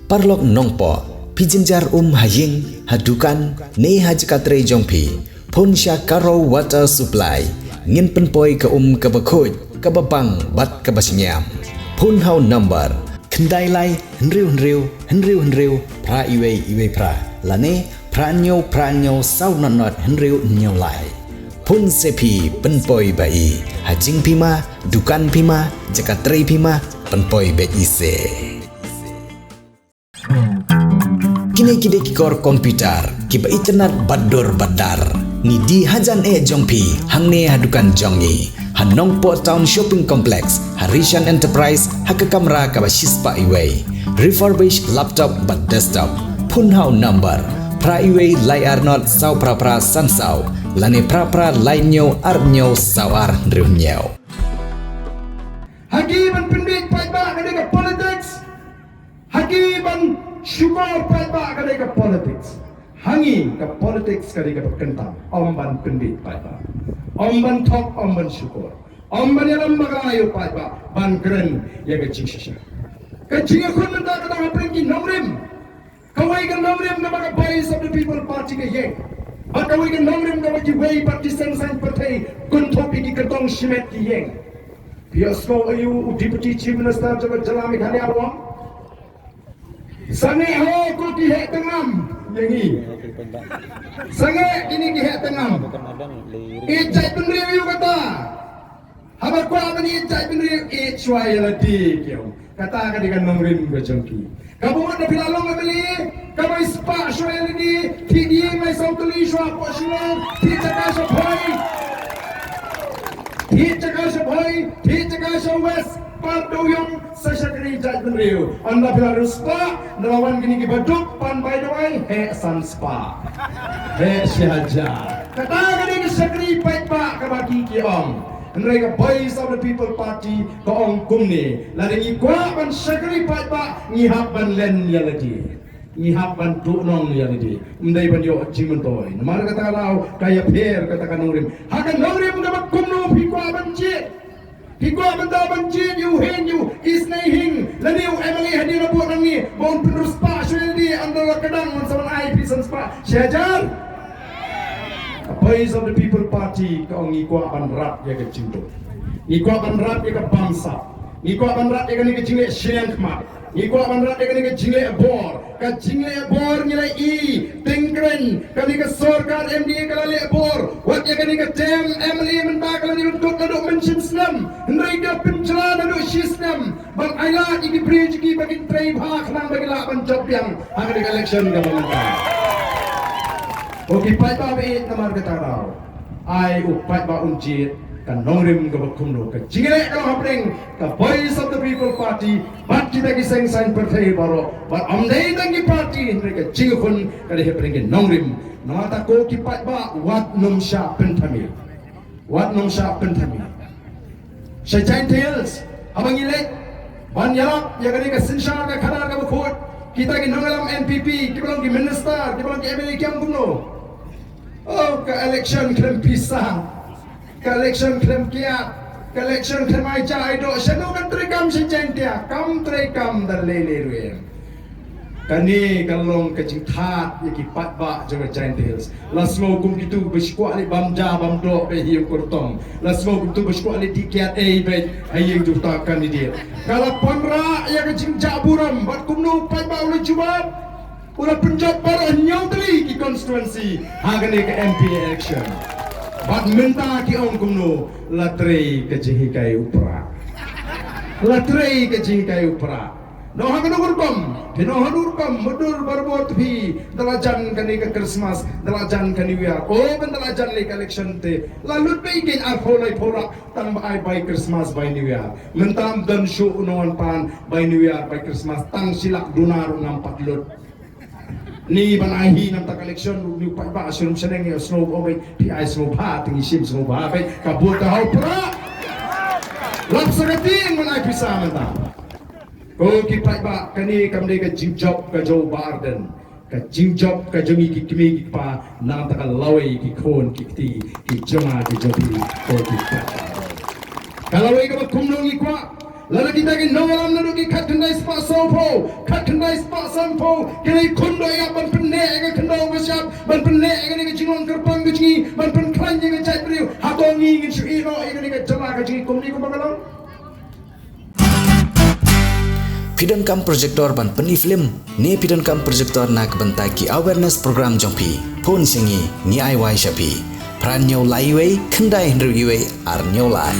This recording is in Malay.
parlok nongpo pijinjar haying hadukan ne hajkatre jongpi pon sya karo water supply ngin penpoi ke kebakut kebabang bat kebasinyam pon hau number kendai lai henriu pra iwe pra lane pranyo sau not henriu nyau lai pun sepi penpoi bai hajing pima dukan pima jakatre pima penpoi bet ise kini kikor komputer kiba internet badar ni di hajan jongpi hangne hadukan jongi Hanongpo Town Shopping Complex Harishan Enterprise haka kamera kaba shispa iway refurbished laptop but desktop punhau number pra iway layar not sau pra sansau lane pra lainyo arnyo sawar drunyo Hakiman pindik paiba kadeka politics Hakiman syukur paiba kadeka politics Hangi ke politics kadeka berkentang omban pindik paiba omban tok omban syukur omban yalam magayo paiba ban keren ya kecing shisha kecing akun menda kadang apringki nomrim kawai kan nomrim na baga boys of the people party ke ye kawai kan nomrim na bagi way party sang partai kun topi ki ketong shimet ki ye Piasko ayu deputy chief minister jabat jalami khani awam sange ho ko ki he tengam yangi sange ini ki he tengam ijai penriu kata habar ko amani ijai penriu chwai ladi kyo kata ka dengan nomrin bajongki kamu ada pilalong abeli kamu ispa chwai ladi tidi mai sautuli shwa po shilo tijaka shoi Tijaka West Parduyong Sashakri Jajun Rio Anda bila ruspa Nelawan gini kibaduk Pan by the way He San Spa He Syahaja Kata gini Sashakri Pait Pak Kabaki Ki Om Mereka boys of the people party Ko Om Kumni Lari ngikwa Ban Sashakri Pait Pak Ngihap ban len ya lagi Ngihap ban tuknong ya lagi Mendai ban yo jimentoy Namar kata kalau Kaya per katakan Nurim Hakan Nurim Dapat kumno Pikwa ban jit Higwa benda banjir you hen you isnai hing laniu emali hadir buat nangi bon penerus pa syedi andala kadang man sawan ai pisan spa syajar boys of the people party kau ngikwa ban rat ya ke cinto ngikwa ban rat ya ke bangsa ngikwa ban rat ya ke jingle syen khmat ngikwa ban rat ya ke jingle bor ka jingle bor ngilai I tingkren kami ke sorkar MD kalale bor wat ya ke tem emali men ba kalani untuk naduk mention snam mereka pencela naduk sistem bang ayat iki bridge bagi tray bhak nang bagi laban job yang ada di election government oke pai ba be namar kata rao ai upai ba unjit kan nongrim ke bakumno ke jingle ka hapring ka voice of the people party bat kita kiseng sign partai baro bat amdai tangi party mereka jingkun ka de hapring ke nongrim namata ko ki pai ba wat nom sha pentami Syajain Tales abang ilek ban yarap ya kani ka sinsha ka khana ka bakhot kita ki nongalam NPP kita bilang ki minister kita bilang ki MLA kiam kumno oh ka election klem pisang ka election klem kia ka election klem ai cha ido seno kan trekam syajain dia kam trekam dar lele ruem kani kalong kecing that yaki patba jaga Giant Hills lasmo kum kitu besko ali bamja bamdo be hiu kurtong lasmo kum tu besko ali tiket be hayeng juta kandidat kala ponra ya kecing jaburam bat kumno patba ulu jubab ula penjat bar nyotli ki constituency hagane ke MP election bat minta ki ong kumno latre kecing kai upra No hanurkom, mudur barbot pi dalajan kani ke Christmas, dalajan kani New Year. Oh, ben dalajan lek election te. Lalu bikin arfolai pola tang by Christmas by New Year. Mentam dan show unawan pan by New Year by Christmas tang silak dunar nampak lut. Ni banahi nam tak election ni pa asyum seneng ya snow obai pi ai snow ba tingi sim snow ba pe kabut ka hau pra. Lap sagating manai pisah mentam. Oh kipai ba kani kamde ka jingjob ka Joe Biden ka jingjob ka jongi ki kimi ki pa na ta ka lawai ki khon ki ti ki jama ki jobi ko ki pa kalawai ka kumnong ki kwa lala kita ki no alam na ki khat kendai spa sopo, kat kendai spa sampo, kini kundo ya ban penek ke kendau bersiap, ban penek ke jingon gerbang ke jingi, ban penklan ke cai beriu, hatongi ke cui no, ini ke jama ke jingi kumni ku bagalong. Pidon kam projector ban peni film ne pidon kam projector nak bentai ki awareness program jongpi phone singi ni ai wai shapi pran nyau lai wei kendai hendru iwe ar nyau lai